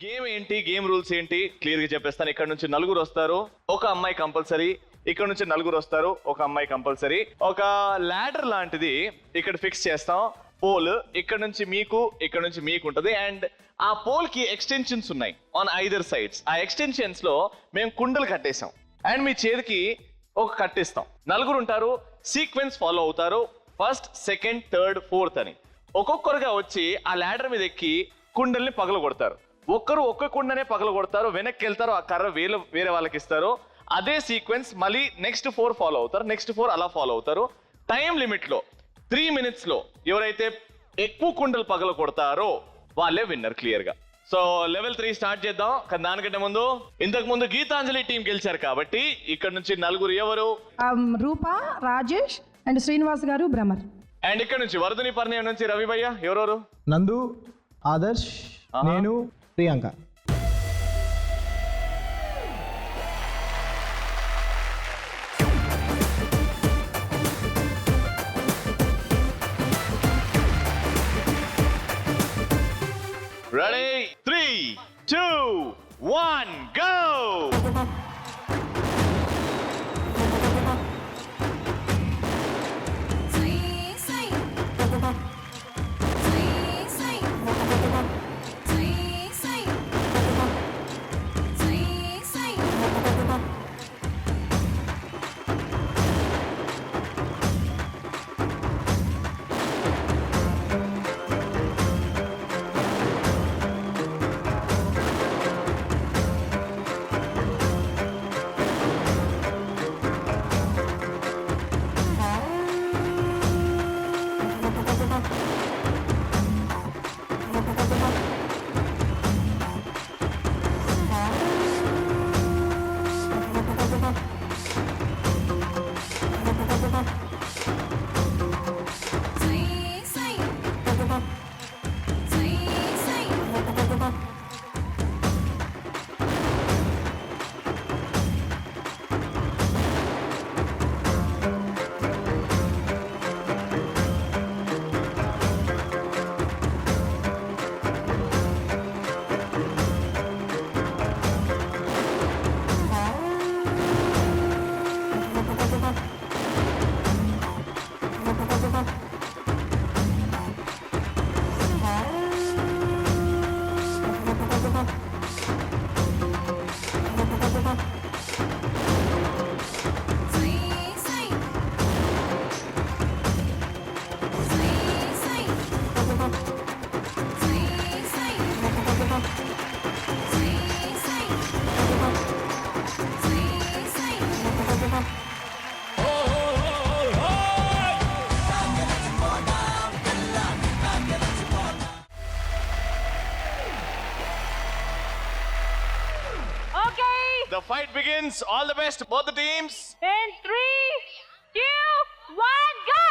Game ఏంటి, game rules ఏంటి clear గా చెప్పేస్తాను. ఇక్కడ నుంచి నలుగురు వస్తారు, ఒక అమ్మాయి కంపల్సరీ. ఇక్కడ నుంచి నలుగురు వస్తారు, ఒక అమ్మాయి కంపల్సరీ. ఒక ల్యాడర్ లాంటిది ఇక్కడ ఫిక్స్ చేస్తాం. పోల్ ఇక్కడ నుంచి మీకు, ఇక్కడ నుంచి మీకు ఉంటది. అండ్ ఆ పోల్ కి ఎక్స్టెన్షన్స్ ఉన్నాయి ఆన్ ఐదర్ సైడ్స్. ఆ ఎక్స్టెన్షన్స్ లో మేము కుండలు కట్టేసాం. అండ్ మీ చేతికి ఒక కట్టిస్తాం. నలుగురు ఉంటారు, సీక్వెన్స్ ఫాలో అవుతారు. ఫస్ట్, సెకండ్, థర్డ్, ఫోర్త్ అని ఒక్కొక్కరుగా వచ్చి ఆ ల్యాడర్ మీద ఎక్కి కుండల్ని పగల కొడతారు. ఒక్కరు ఒక్క కుండనే పగల కొడతారు, వెనక్కి వెళ్తారు, ఆ కర్ర వేరే వాళ్ళకి ఇస్తారు. అదే సీక్వెన్స్ మళ్ళీ నెక్స్ట్ 4 ఫాలో అవుతారు, నెక్స్ట్ 4 అలా ఫాలో అవుతారు. టైం లిమిట్ లో 3 minutes లో ఎవరైతే ఎక్కువ కుండలు పగల కొడతారో వాళ్ళే విన్నర్ క్లియర్ గా. సో లెవెల్ 3 స్టార్ట్ చేద్దాం. కానీ దానికంటే ముందు, ఇంతకు ముందు గీతాంజలి టీం గెలిచారు కాబట్టి ఇక్కడ నుంచి నలుగురు ఎవరు? రూప, రాజేష్ అండ్ శ్రీనివాస్ గారు, భ్రమర్. అండ్ ఇక్కడ నుంచి వరదని పరిణయం నుంచి రవి భయ్య. ఎవరెవరు? నందు, ఆదర్శ్, నేను, Priyanka. Ready? 3, 2, 1, go! The fight begins. All the best, both the teams. In 3, 2, 1, go!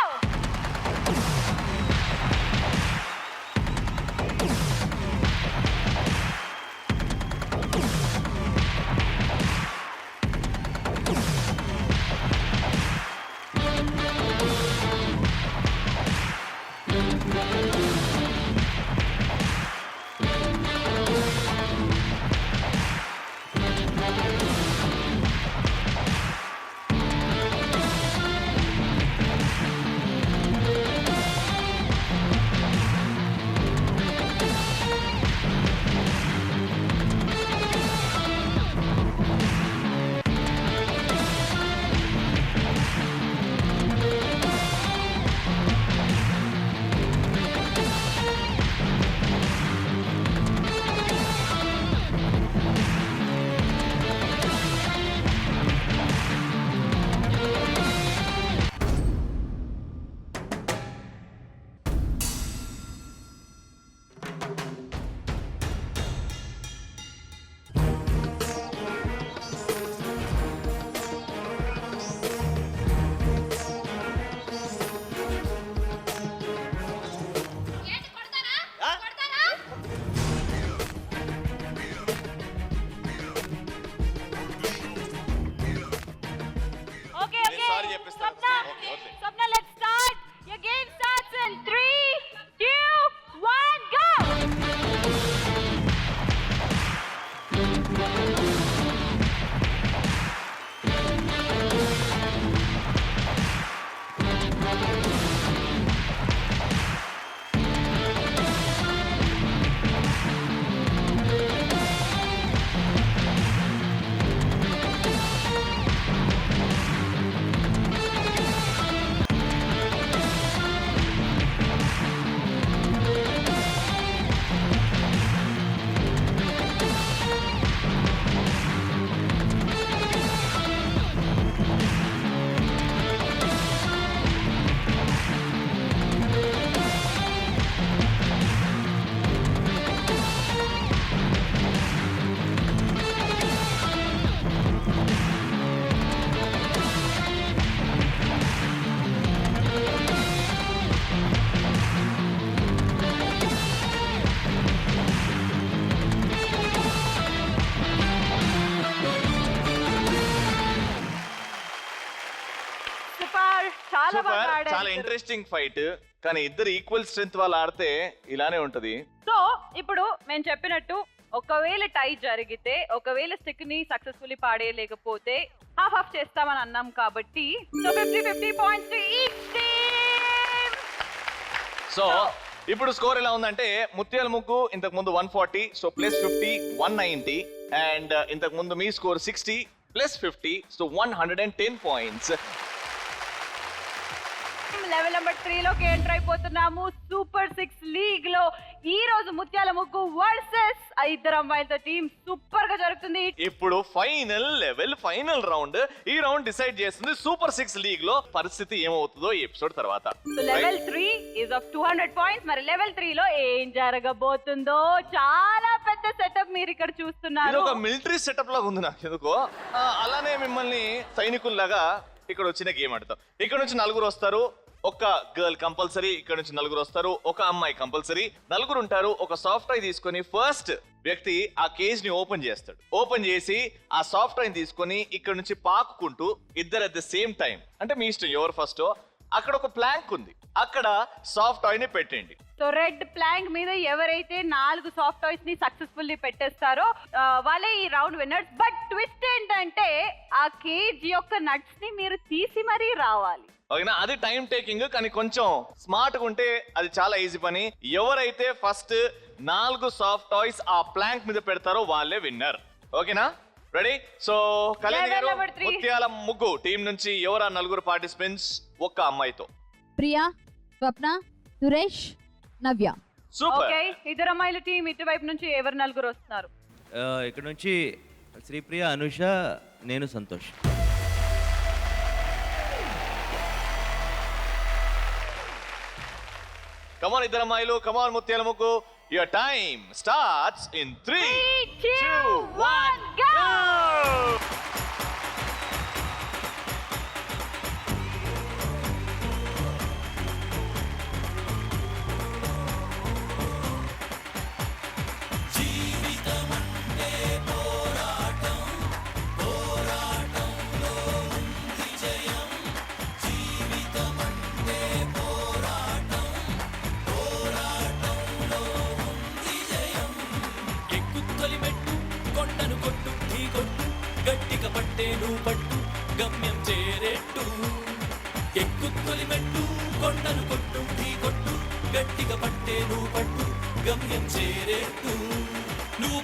Super ఆడారు చాలా ఇద్దరు. ఇంట్రెస్టింగ్ ఫైట్ కానీ ఇద్దరు ఈక్వల్ స్ట్రెంత్ వాళ్ళు ఆడితే ఇలానే ఉంటది. సో ఇప్పుడు మేము చెప్పినట్టు ఒకవేళ టై జరిగితే ఒకవేళ స్టిక్ ని సక్సెస్ఫుల్లీ పాడేయలేకపోతే హాఫ్ హాఫ్ చేస్తామని అన్నాం కాబట్టి so 50-50 points to each team. So ఇప్పుడు స్కోర్ ఎలా ఉందంటే ముత్యాల ముగ్గు ఇంతకు ముందు 140 సో +50 190 అండ్ ఇంతకు ముందు మీ score 60 +50 so 110 points. Level number 3 లోకి ఎంటర్ అయిపోతున్నాము. సూపర్ 6 లీగ్ లో ఈ రోజు ముత్యాల ముగ్గు వర్సెస్ ఇద్దరు అమ్మాయిలతో టీం సూపర్ గా జరుగుతుంది. ఇప్పుడు ఫైనల్ లెవెల్ ఫైనల్ రౌండ్. ఈ రౌండ్ డిసైడ్ చేస్తుంది సూపర్ 6 లీగ్ లో పరిస్థితి ఏమవుతుందో ఈ ఎపిసోడ్ తర్వాత. So level 3 is of 200 points. మరి లెవెల్ 3 లో ఏం జరగబోతుందో చాలా పెద్ద సెటప్ మీరు ఇక్కడ ఇది చూస్తున్నారు. ఒక మిలిటరీ సెటప్ లాగా ఉంది నాకు ఎందుకో. అలానే మిమ్మల్ని సైనికుల్లాగా ఇక్కడ వచ్చిన గేమ్ ఆడతాం. ఇక్కడ నుంచి నలుగురు వస్తారు, ఒక గర్ల్ కంపల్సరీ. ఇక్కడ నుంచి నలుగురు వస్తారు, ఒక అమ్మాయి కంపల్సరీ. నలుగురు ఉంటారు. ఒక సాఫ్ట్ టాయ్ తీసుకొని ఫస్ట్ వ్యక్తి ఆ కేజ్ ని ఓపెన్ చేస్తాడు. ఓపెన్ చేసి ఆ సాఫ్ట్ టాయ్ తీసుకొని ఇక్కడ నుంచి పాకుకుంటూ ఇద్దరు అట్ ద సేమ్ టైం, అంటే మీ ఇష్టం ఎవరు ఫస్ట్. అక్కడ ఒక ప్లాంక్ ఉంది, అక్కడ సాఫ్ట్ టాయ్ ని పెట్టండి. సో రెడ్ ప్లాంక్ మీద ఎవరైతే 4 సాఫ్ట్ టాయ్స్ ని సక్సెస్ఫుల్లీ పెట్టేస్తారో వాళ్ళే ఈ రౌండ్ విన్నర్స్. బట్ ట్విస్ట్ ఏంటంటే ఆ కేజ్ యొక్క నట్స్ ని మీరు తీసి మరీ రావాలి. ఓకేనా? అది టైం టేకింగ్ కానీ కొంచెం స్మార్ట్ గా ఉంటే అది చాలా ఈజీ పని. ఎవరైతే ఫస్ట్ 4 సాఫ్ట్ టాయ్స్ ఆ ప్లాంక్ మీద పెడతారో వాళ్ళే విన్నర్. ఓకేనా? రెడీ? సో కళ్యాణి గారు, Level number 3. ముత్యాల ముగ్గు టీం నుంచి ఎవరా నలుగురు పార్టిసిపెంట్స్ ఒక్క అమ్మాయితో? ప్రియా, స్వప్న, సురేష్, నవ్య. సూపర్. ఓకే, ఇద్దరు అమ్మాయిల టీం ఇటువైపు నుంచి ఎవరు నలుగురు వస్తున్నారు? ఇక్కడ నుంచి శ్రీప్రియ, అనుష, నేను సంతోష్. కమాన్ ఇద్దరు అమ్మాయిలు, కమాన్ ముత్యాల ముగ్గు. Your time starts in 3, 2, 1 go! తొలిమెట్టు కొండను కొట్టు ఢీ కొట్టు గట్టిగా పట్టేను పట్టు గమ్యం చేరేట్టు. ఎక్కు తొలిమెట్టు కొండను కొట్టు ఢీ కొట్టు గట్టిగా పట్టేను పట్టు గమ్యం చేరేట్టు. నువ్వు